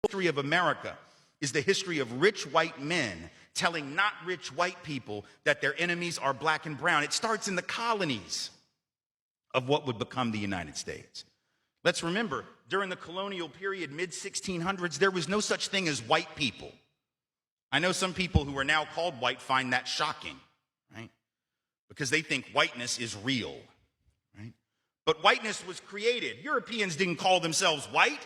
history of America is the history of rich white men telling not rich white people that their enemies are black and brown. It starts in the colonies of what would become the United States. Let's remember, during the colonial period, mid-1600s, there was no such thing as white people. I know some people who are now called white find that shocking, right? Because they think whiteness is real, right? But whiteness was created. Europeans didn't call themselves white.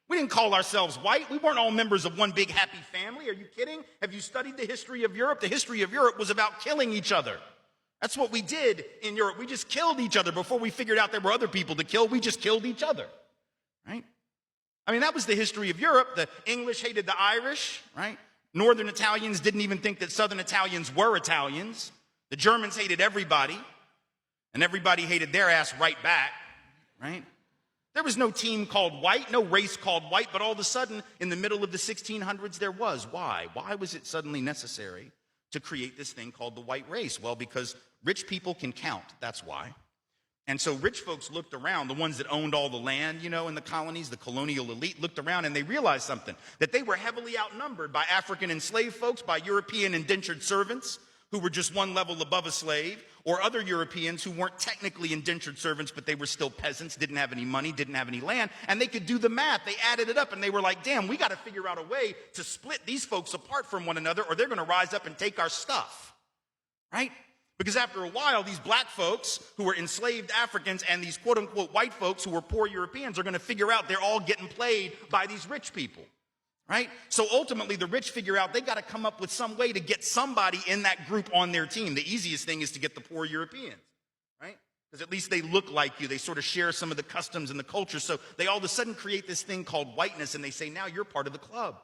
We didn't call ourselves white. We weren't all members of one big happy family. Are you kidding? Have you studied the history of Europe? The history of Europe was about killing each other. That's what we did in Europe. We just killed each other before we figured out there were other people to kill. We just killed each other, right? I mean, that was the history of Europe. The English hated the Irish, right? Northern Italians didn't even think that Southern Italians were Italians. The Germans hated everybody, and everybody hated their ass right back, right? There was no team called white, no race called white, but all of a sudden, in the middle of the 1600s, there was. Why? Why was it suddenly necessary to create this thing called the white race? Well, because rich people can count, that's why. And so rich folks looked around, the ones that owned all the land, in the colonies, the colonial elite, looked around and they realized something, that they were heavily outnumbered by African enslaved folks, by European indentured servants, who were just one level above a slave, or other Europeans who weren't technically indentured servants, but they were still peasants, didn't have any money, didn't have any land, and they could do the math. They added it up, and they were like, damn, we got to figure out a way to split these folks apart from one another, or they're going to rise up and take our stuff, right? Because after a while, these black folks who were enslaved Africans and these quote-unquote white folks who were poor Europeans are going to figure out they're all getting played by these rich people. Right? So ultimately, the rich figure out they got to come up with some way to get somebody in that group on their team. The easiest thing is to get the poor Europeans, right? Because at least they look like you. They sort of share some of the customs and the culture. So they all of a sudden create this thing called whiteness, and they say, now you're part of the club.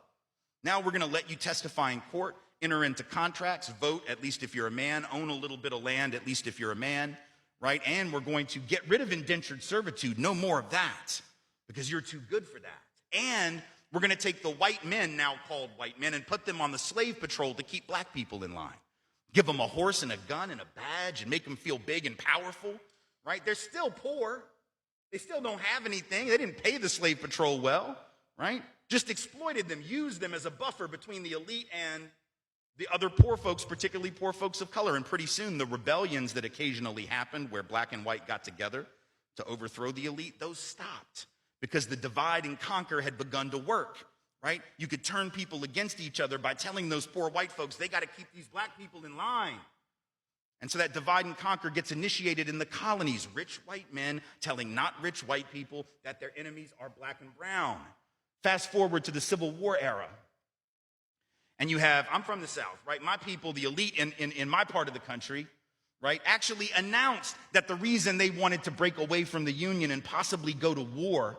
Now we're going to let you testify in court, enter into contracts, vote, at least if you're a man, own a little bit of land, at least if you're a man, right? And we're going to get rid of indentured servitude. No more of that, because you're too good for that. And we're going to take the white men, now called white men, and put them on the slave patrol to keep black people in line. Give them a horse and a gun and a badge and make them feel big and powerful, right? They're still poor. They still don't have anything. They didn't pay the slave patrol well, right? Just exploited them, used them as a buffer between the elite and the other poor folks, particularly poor folks of color. And pretty soon, the rebellions that occasionally happened where black and white got together to overthrow the elite, those stopped. Because the divide and conquer had begun to work, right? You could turn people against each other by telling those poor white folks, they got to keep these black people in line. And so that divide and conquer gets initiated in the colonies. Rich white men telling not rich white people that their enemies are black and brown. Fast forward to the Civil War era. And you have, I'm from the South, right? My people, the elite in my part of the country, right, actually announced that the reason they wanted to break away from the Union and possibly go to war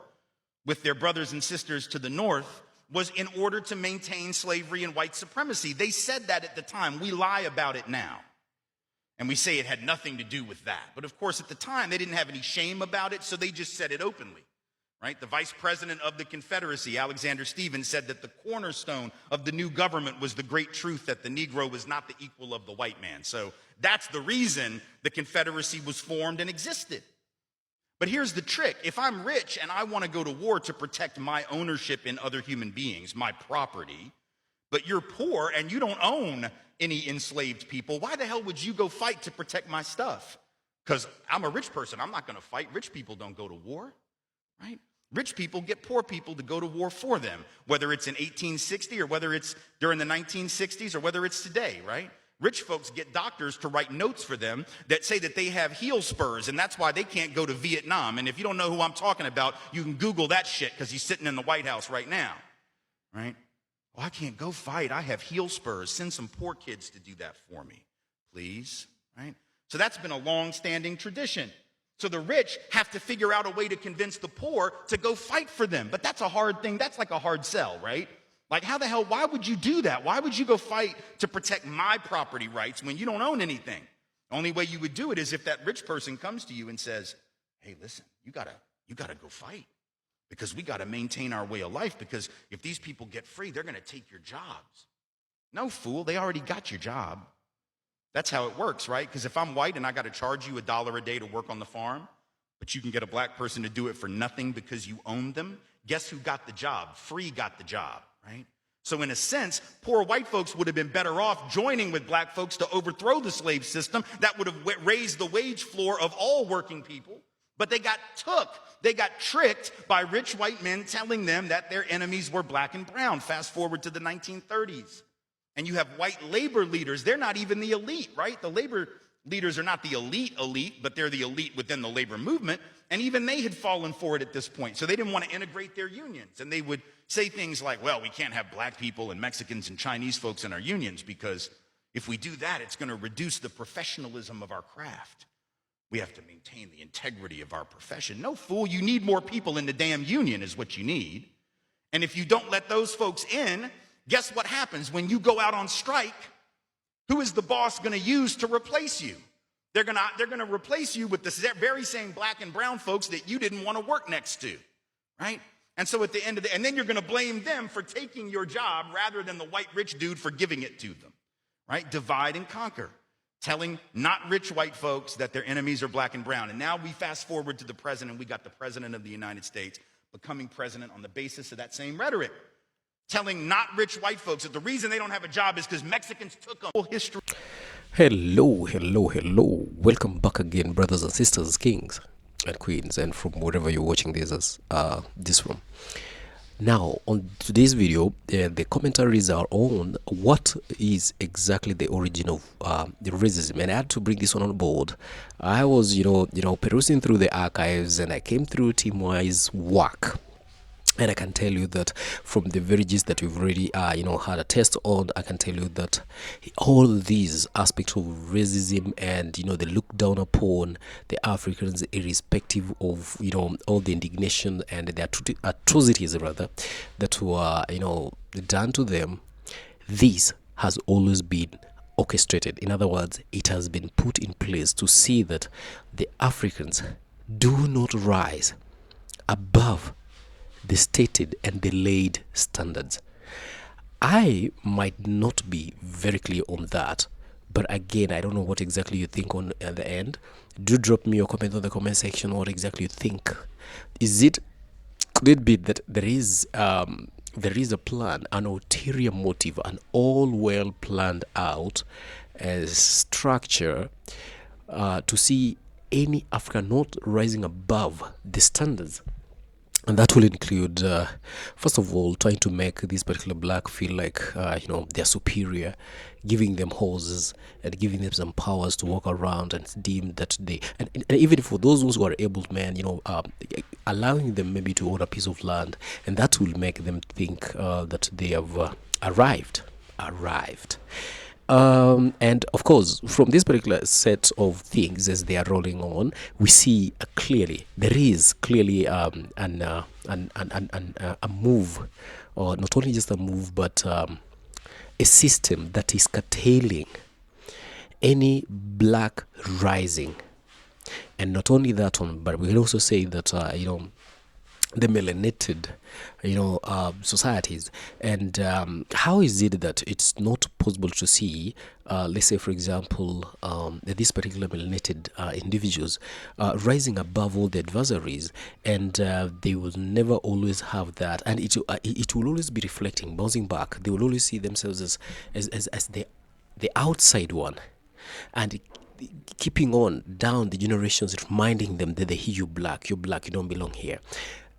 with their brothers and sisters to the north was in order to maintain slavery and white supremacy. They said that at the time. We lie about it now. And we say it had nothing to do with that. But of course, at the time, they didn't have any shame about it, so they just said it openly, right? The vice president of the Confederacy, Alexander Stephens, said that the cornerstone of the new government was the great truth that the Negro was not the equal of the white man. So that's the reason the Confederacy was formed and existed. But here's the trick. If I'm rich and I want to go to war to protect my ownership in other human beings, my property, but you're poor and you don't own any enslaved people, why the hell would you go fight to protect my stuff? Because I'm a rich person. I'm not going to fight. Rich people don't go to war, right? Rich people get poor people to go to war for them, whether it's in 1860 or whether it's during the 1960s or whether it's today, right? Rich folks get doctors to write notes for them that say that they have heel spurs, and that's why they can't go to Vietnam. And if you don't know who I'm talking about, you can Google that shit because he's sitting in the White House right now, right? Well, I can't go fight. I have heel spurs. Send some poor kids to do that for me, please, right? So that's been a long-standing tradition. So the rich have to figure out a way to convince the poor to go fight for them. But that's a hard thing. That's like a hard sell, right? Like, how the hell, why would you do that? Why would you go fight to protect my property rights when you don't own anything? The only way you would do it is if that rich person comes to you and says, hey, listen, you gotta go fight because we gotta maintain our way of life, because if these people get free, they're gonna take your jobs. No, fool, they already got your job. That's how it works, right? Because if I'm white and I gotta charge you $1 a day to work on the farm, but you can get a black person to do it for nothing because you own them, Guess who got the job? Free got the job, right? So in a sense, poor white folks would have been better off joining with black folks to overthrow the slave system. That would have raised the wage floor of all working people. But they got tricked by rich white men telling them that their enemies were black and brown. Fast forward to the 1930s. And you have white labor leaders. They're not even the elite, right? The labor leaders are not the elite, but they're the elite within the labor movement. And even they had fallen for it at this point. So they didn't want to integrate their unions. And they would say things like, well, we can't have black people and Mexicans and Chinese folks in our unions because if we do that, it's going to reduce the professionalism of our craft. We have to maintain the integrity of our profession. No, fool, you need more people in the damn union is what you need. And if you don't let those folks in, guess what happens when you go out on strike? Who is the boss going to use to replace you? They're going to replace you with the very same black and brown folks that you didn't want to work next to, right? And so at the end of and then you're going to blame them for taking your job rather than the white rich dude for giving it to them, right? Divide and conquer, telling not rich white folks that their enemies are black and brown. And now we fast forward to the president. We got the president of the United States becoming president on the basis of that same rhetoric, telling not rich white folks that the reason they don't have a job is because Mexicans took them. History. Hello. Welcome back again, brothers and sisters, kings and queens, and from wherever you're watching this from. Now, on today's video, the commentaries are on what is exactly the origin of the racism, and I had to bring this one on board. I was, perusing through the archives, and I came through Tim Whytes' work. And I can tell you that from the very gist that we've already, had a test on, I can tell you that all these aspects of racism and, the look down upon the Africans, irrespective of, all the indignation and the atrocities, rather, that were, done to them, this has always been orchestrated. In other words, it has been put in place to see that the Africans do not rise above the stated and the laid standards. I might not be very clear on that, but again, I don't know what exactly you think on at the end. Do drop me your comment on the comment section. What exactly you think? Could it be that there is a plan, an ulterior motive, an all well planned out structure to see any African not rising above the standards? And that will include, first of all, trying to make this particular black feel like, they're superior, giving them horses and giving them some powers to walk around and deem that they, and even for those who are able men, allowing them maybe to own a piece of land, and that will make them think that they have arrived. And of course, from this particular set of things as they are rolling on, we see there is clearly a move, or not only just a move, but a system that is curtailing any black rising. And not only that one, but we can also say that the melanated societies, and how is it that it's not possible to see let's say, for example, these particular melanated individuals rising above all the adversaries, and they will never always have that, and it will always be reflecting, bouncing back. They will always see themselves as the outside one, and keeping on down the generations, reminding them that you're black, you don't belong here.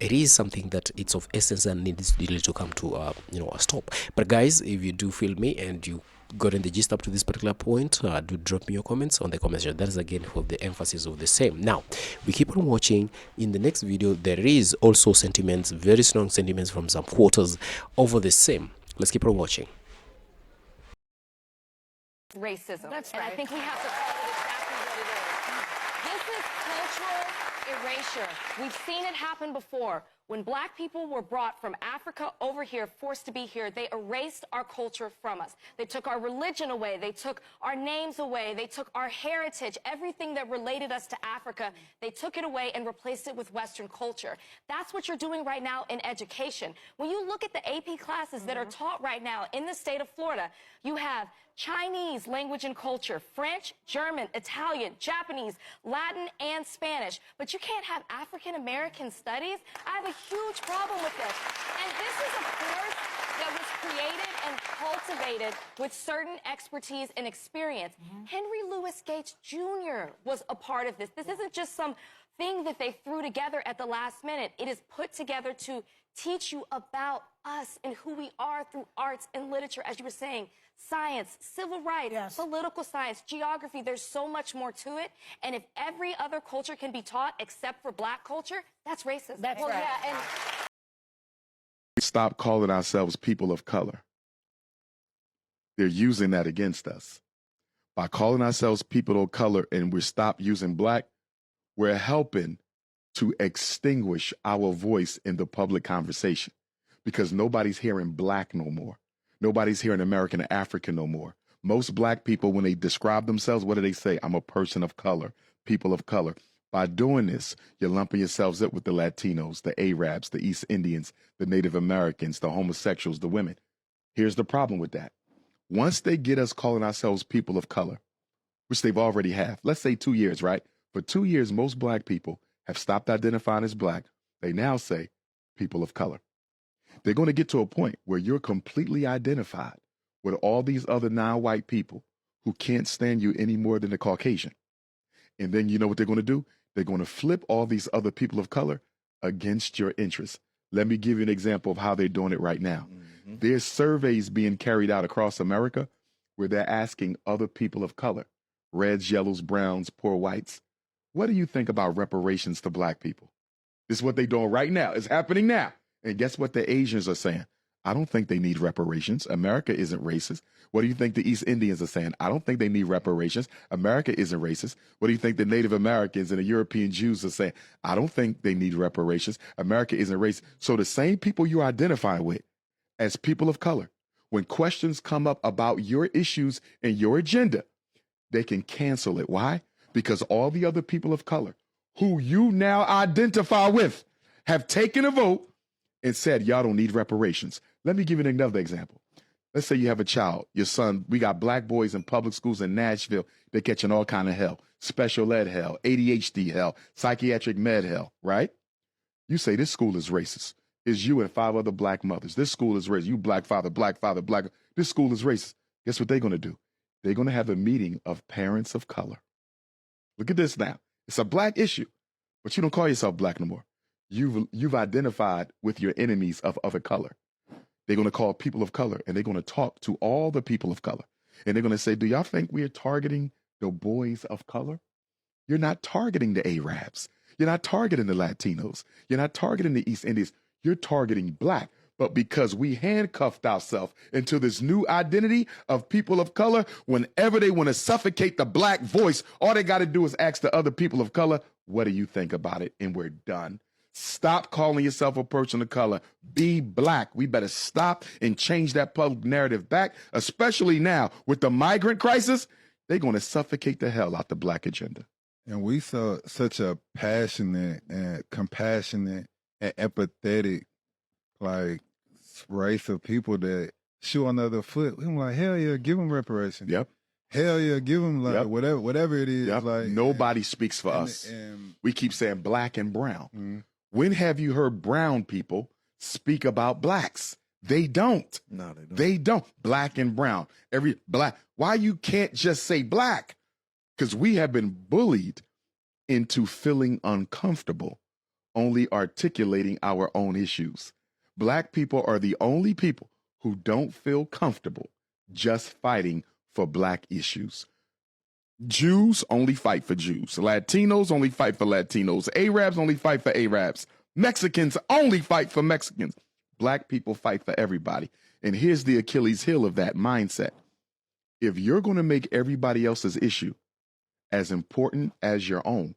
It is something that it's of essence and needs to come to a stop. But guys, if you do feel me and you got in the gist up to this particular point, do drop me your comments on the comment section. That is again for the emphasis of the same. Now we keep on watching. In the next video, there is also sentiments, very strong sentiments from some quarters over the same. Let's keep on watching. Racism. That's and right. I think we have to call it exactly what it is. This is cultural erasure. We've seen it happen before. When black people were brought from Africa over here, forced to be here, they erased our culture from us. They took our religion away. They took our names away. They took our heritage, everything that related us to Africa. They took it away and replaced it with Western culture. That's what you're doing right now in education. When you look at the AP classes that are taught right now in the state of Florida, you have Chinese language and culture, French, German, Italian, Japanese, Latin, and Spanish. But you can't have African American studies. I have a huge problem with this. And this is a course that was created and cultivated with certain expertise and experience. Henry Louis Gates Jr. was a part of this. This isn't just some thing that they threw together at the last minute. It is put together to teach you about us and who we are through arts and literature, as you were saying, science, civil rights, political science, geography. There's so much more to it. And if every other culture can be taught except for black culture, that's racist. That's right. Yeah, and Stop calling ourselves people of color. They're using that against us. By calling ourselves people of color and we stop using black, we're helping to extinguish our voice in the public conversation because nobody's hearing black no more. Nobody's hearing American or African no more. Most black people, when they describe themselves, what do they say? I'm a person of color, people of color. By doing this, you're lumping yourselves up with the Latinos, the Arabs, the East Indians, the Native Americans, the homosexuals, the women. Here's the problem with that. Once they get us calling ourselves people of color, which they've already have, let's say 2 years, right? For 2 years, most black people have stopped identifying as black. They now say people of color. They're going to get to a point where you're completely identified with all these other non-white people who can't stand you any more than the Caucasian. And then you know what they're going to do? They're going to flip all these other people of color against your interests. Let me give you an example of how they're doing it right now. There's surveys being carried out across America where they're asking other people of color, reds, yellows, browns, poor whites, what do you think about reparations to black people? This is what they're doing right now. It's happening now. And guess what the Asians are saying? I don't think they need reparations. America isn't racist. What do you think the East Indians are saying? I don't think they need reparations. America isn't racist. What do you think the Native Americans and the European Jews are saying? I don't think they need reparations. America isn't racist. So the same people you identify with as people of color, when questions come up about your issues and your agenda, they can cancel it. Why? Because all the other people of color who you now identify with have taken a vote and said, y'all don't need reparations. Let me give you another example. Let's say you have a child, your son, we got black boys in public schools in Nashville. They're catching all kind of hell, special ed hell, ADHD hell, psychiatric med hell, right? You say this school is racist. It's you and 5 other black mothers. This school is racist. You black father, black. This school is racist. Guess what they're going to do? They're going to have a meeting of parents of color. Look at this now. It's a black issue, but you don't call yourself black no more. You've identified with your enemies of other color. They're going to call people of color, and they're going to talk to all the people of color. And they're going to say, do y'all think we are targeting the boys of color? You're not targeting the Arabs. You're not targeting the Latinos. You're not targeting the East Indians. You're targeting black. But because we handcuffed ourselves into this new identity of people of color, whenever they want to suffocate the black voice, all they got to do is ask the other people of color, what do you think about it? And we're done. Stop calling yourself a person of color. Be black. We better stop and change that public narrative back, especially now with the migrant crisis. They're going to suffocate the hell out the black agenda. And we saw such a passionate and compassionate and empathetic, like, race of people that shoe on the other foot. I'm like, hell yeah, give them reparations. Yep. Hell yeah, give them like whatever it is. Yep. Like nobody speaks for us. We keep saying black and brown. When have you heard brown people speak about blacks? They don't. No, they don't. They don't. Black and brown. Every black. Why you can't just say black? Because we have been bullied into feeling uncomfortable, only articulating our own issues. Black people are the only people who don't feel comfortable just fighting for black issues. Jews only fight for Jews. Latinos only fight for Latinos. Arabs only fight for Arabs. Mexicans only fight for Mexicans. Black people fight for everybody. And here's the Achilles heel of that mindset. If you're going to make everybody else's issue as important as your own,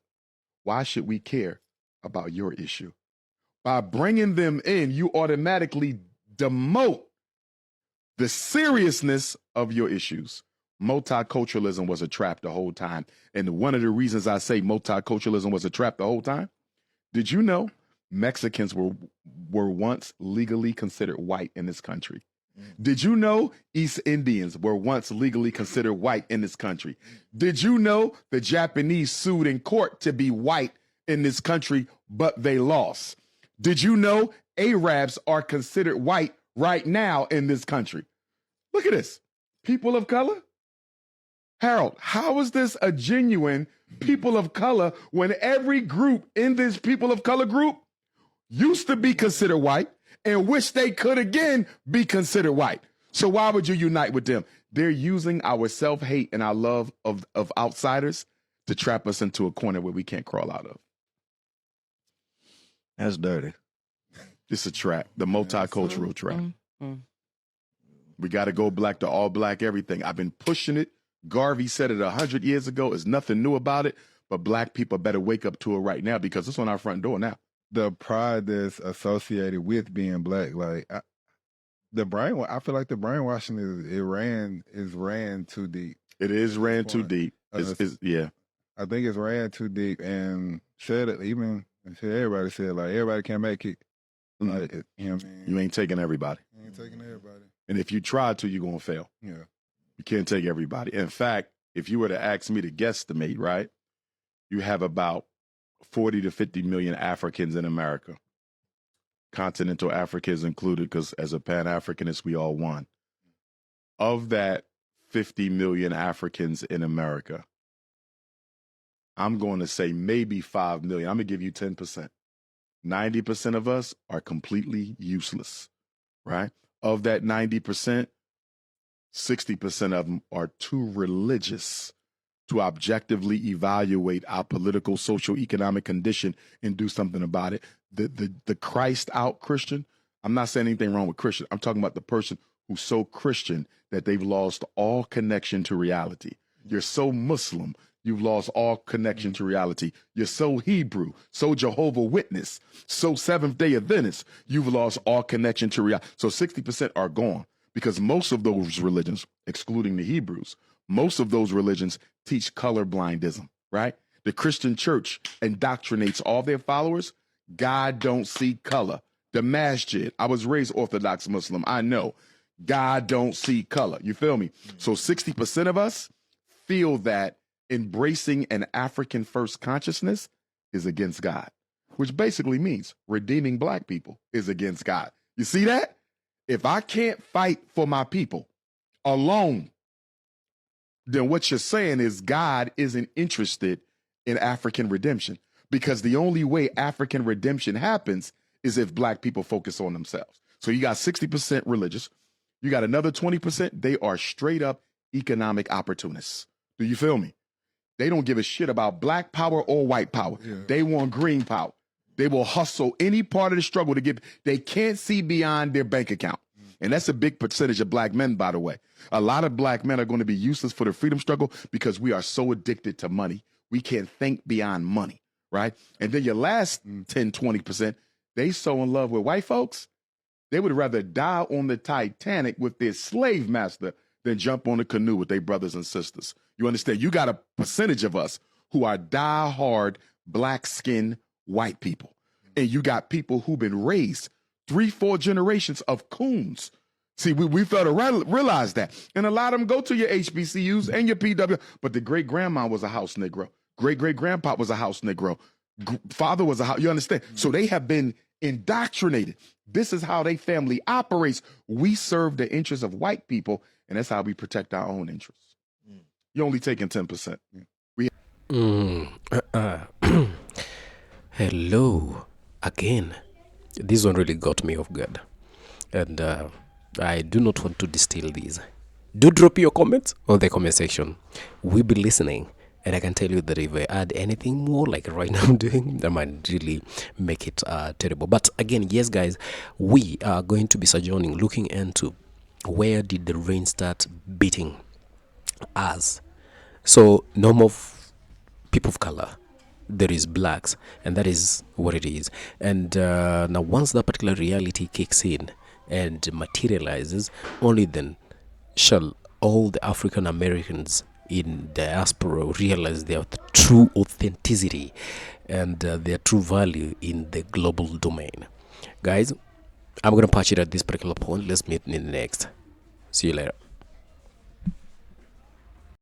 why should we care about your issue? By bringing them in, you automatically demote the seriousness of your issues. Multiculturalism was a trap the whole time. And one of the reasons I say multiculturalism was a trap the whole time, did you know Mexicans were once legally considered white in this country? Did you know East Indians were once legally considered white in this country? Did you know the Japanese sued in court to be white in this country, but they lost? Did you know Arabs are considered white right now in this country? Look at this. People of color? Harold, how is this a genuine people of color when every group in this people of color group used to be considered white and wish they could again be considered white? So why would you unite with them? They're using our self-hate and our love of outsiders to trap us into a corner where we can't crawl out of. That's dirty. It's a trap, the multicultural trap. We got to go black to all black everything. I've been pushing it. Garvey said it 100 years ago. There's nothing new about it, but black people better wake up to it right now because it's on our front door now. The pride that's associated with being black, like I feel like the brainwashing is ran too deep. It is ran too deep. Yeah. I think it's ran too deep, and everybody said like everybody can't make it. Like, you know what I mean? You ain't taking everybody. You ain't taking everybody. And if you try to, you're gonna fail. Yeah. You can't take everybody. In fact, if you were to ask me to guesstimate, right, you have about 40 to 50 million Africans in America. Continental Africa is included because as a Pan-Africanist, we all one. Of that 50 million Africans in America, I'm going to say maybe 5 million. I'm going to give you 10%. 90% of us are completely useless, right? Of that 90%, 60% of them are too religious to objectively evaluate our political, social, economic condition and do something about it. The Christ out Christian, I'm not saying anything wrong with Christian. I'm talking about the person who's so Christian that they've lost all connection to reality. You're so Muslim, you've lost all connection to reality. You're so Hebrew, so Jehovah Witness, so Seventh-day Adventist, you've lost all connection to reality. So 60% are gone. Because most of those religions, excluding the Hebrews, most of those religions teach colorblindism, right? The Christian church indoctrinates all their followers. God don't see color. The masjid, I was raised Orthodox Muslim. I know God don't see color. You feel me? So 60% of us feel that embracing an African first consciousness is against God, which basically means redeeming black people is against God. You see that? If I can't fight for my people alone, then what you're saying is God isn't interested in African redemption, because the only way African redemption happens is if black people focus on themselves. So you got 60% religious. You got another 20%. They are straight up economic opportunists. Do you feel me? They don't give a shit about black power or white power. Yeah. They want green power. They will hustle any part of the struggle to get. They can't see beyond their bank account. And that's a big percentage of black men, by the way. A lot of black men are going to be useless for the freedom struggle because we are so addicted to money. We can't think beyond money, right? And then your last 10, 20%, they so in love with white folks, they would rather die on the Titanic with their slave master than jump on a canoe with their brothers and sisters. You understand? You got a percentage of us who are die-hard, black-skinned white people. And you got people who've been raised 3-4 generations of coons. See, we fail to realize that. And a lot of them go to your HBCUs and your PW, but the great-grandma was a house Negro. Great-great-grandpa was a house Negro. Father was a house, you understand? So they have been indoctrinated. This is how their family operates. We serve the interests of white people, and that's how we protect our own interests. You're only taking 10%. Hello again. This one really got me off guard, and I do not want to distill these. Do drop your comments on the comment section. We'll be listening, and I can tell you that if I add anything more like right now I'm doing, that might really make it terrible. But again, yes guys, we are going to be sojourning, looking into where did the rain start beating us. So no more people of color, there is blacks, and that is what it is. And now once that particular reality kicks in and materializes, only then shall all the African Americans in diaspora realize their true authenticity and their true value in the global domain. Guys, I'm gonna patch it at this particular point. Let's meet in the next. See you later.